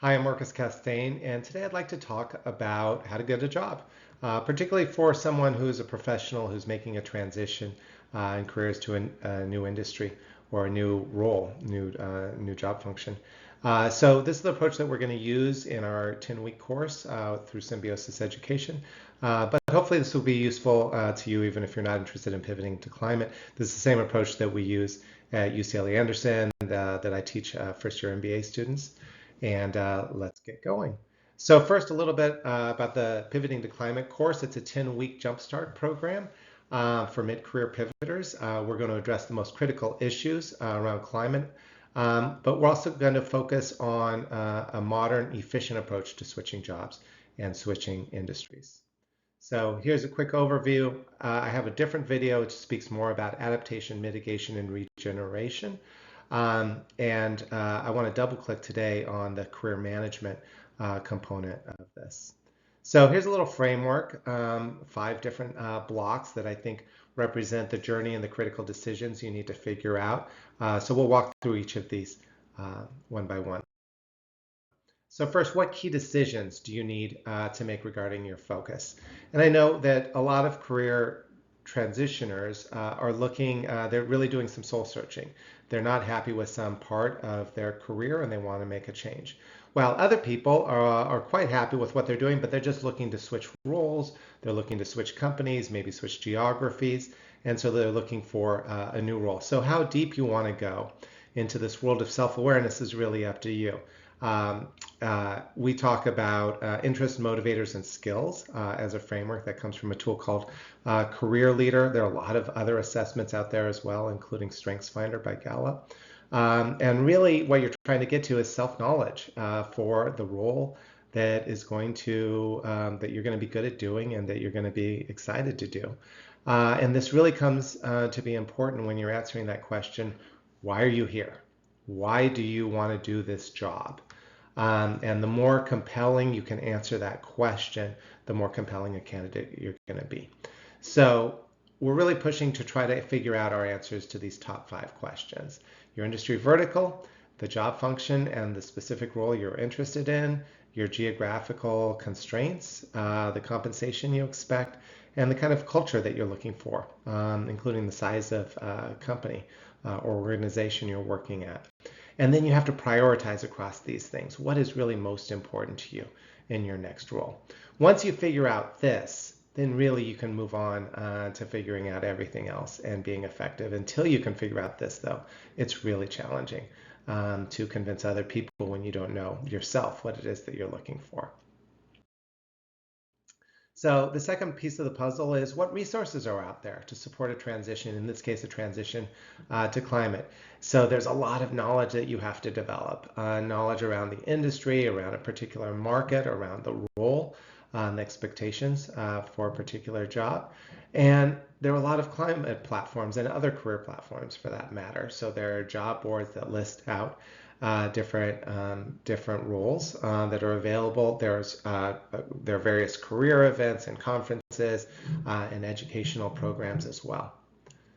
Hi, I'm Marcus Castaigne, and today I'd like to talk about how to get a job, particularly for someone who's a professional who's making a transition in careers to a new industry or a new role, new job function. So this is the approach that we're going to use in our 10-week course through Symbiosis Education. But hopefully this will be useful to you even if you're not interested in pivoting to climate. This is the same approach that we use at UCLA Anderson and that I teach first-year MBA students. And let's get going. So first, a little bit about the Pivoting to Climate course. It's a 10-week jumpstart program for mid-career pivoters. We're going to address the most critical issues around climate, but we're also going to focus on a modern, efficient approach to switching jobs and switching industries. So here's a quick overview. I have a different video which speaks more about adaptation, mitigation, and regeneration. I want to double click today on the career management component of this. So here's a little framework, 5 different blocks that I think represent the journey and the critical decisions you need to figure out. So we'll walk through each of these one by one. So first, what key decisions do you need to make regarding your focus? And I know that a lot of career transitioners are looking, they're really doing some soul searching. They're not happy with some part of their career and they want to make a change. While other people are quite happy with what they're doing, but they're just looking to switch roles, they're looking to switch companies, maybe switch geographies, and so they're looking for a new role. So how deep you want to go into this world of self-awareness is really up to you. We talk about interest, motivators, and skills as a framework that comes from a tool called Career Leader. There are a lot of other assessments out there as well, including StrengthsFinder by Gallup. And really what you're trying to get to is self-knowledge for the role that is going to, that you're going to be good at doing and that you're going to be excited to do. And this really comes to be important when you're answering that question, why are you here? Why do you want to do this job? And the more compelling you can answer that question, the more compelling a candidate you're going to be. So we're really pushing to try to figure out our answers to these top 5 questions. Your industry vertical, the job function and the specific role you're interested in, your geographical constraints, the compensation you expect, and the kind of culture that you're looking for, including the size of company or organization you're working at. And then you have to prioritize across these things. What is really most important to you in your next role? Once you figure out this, then really you can move on to figuring out everything else and being effective. Until you can figure out this, though, it's really challenging to convince other people when you don't know yourself what it is that you're looking for. So the second piece of the puzzle is what resources are out there to support a transition, in this case, a transition to climate. So there's a lot of knowledge that you have to develop, knowledge around the industry, around a particular market, around the role, the expectations for a particular job. And there are a lot of climate platforms and other career platforms for that matter. So there are job boards that list out different roles that are available. There are various career events and conferences and educational programs as well.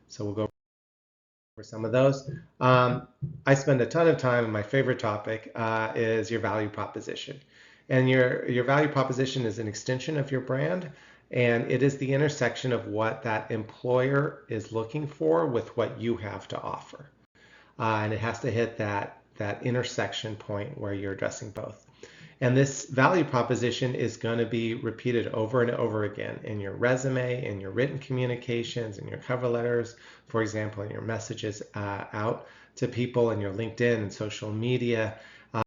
So we'll go over some of those. I spend a ton of time, and my favorite topic is your value proposition. And your value proposition is an extension of your brand, and it is the intersection of what that employer is looking for with what you have to offer. And it has to hit that intersection point where you're addressing both. And this value proposition is going to be repeated over and over again in your resume, in your written communications, in your cover letters, for example, in your messages out to people, in your LinkedIn and social media,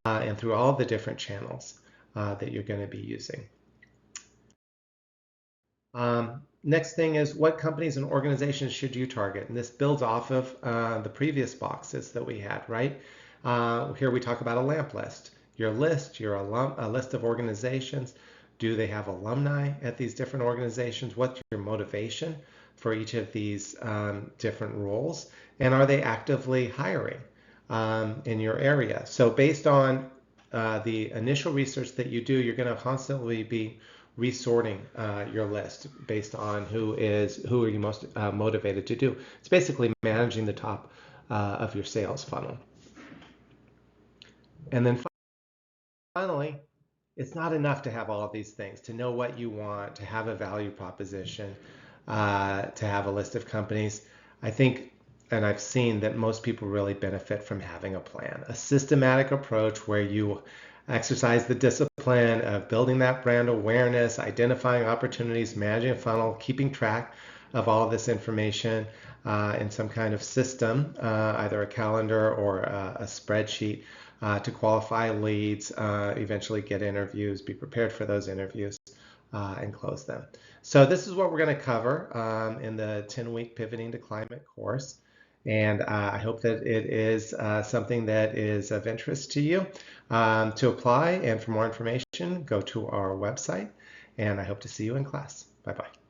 and through all the different channels that you're going to be using. Next thing is what companies and organizations should you target? And this builds off of the previous boxes that we had, right? Here we talk about a LAMP list. Your list, a list of organizations. Do they have alumni at these different organizations? What's your motivation for each of these different roles? And are they actively hiring in your area? So based on the initial research that you do, you're going to constantly be resorting your list based on who are you most motivated to do. It's basically managing the top of your sales funnel. And then Finally, it's not enough to have all of these things, to know what you want, to have a value proposition, to have a list of companies. I think, and I've seen that most people really benefit from having a plan, a systematic approach where you exercise the discipline of building that brand awareness, identifying opportunities, managing a funnel, keeping track of all of this information in some kind of system, either a calendar or a spreadsheet, to qualify leads, eventually get interviews, be prepared for those interviews, and close them. So this is what we're going to cover in the 10-week Pivoting to Climate course. And I hope that it is something that is of interest to you. To apply and for more information, go to our website. And I hope to see you in class. Bye-bye.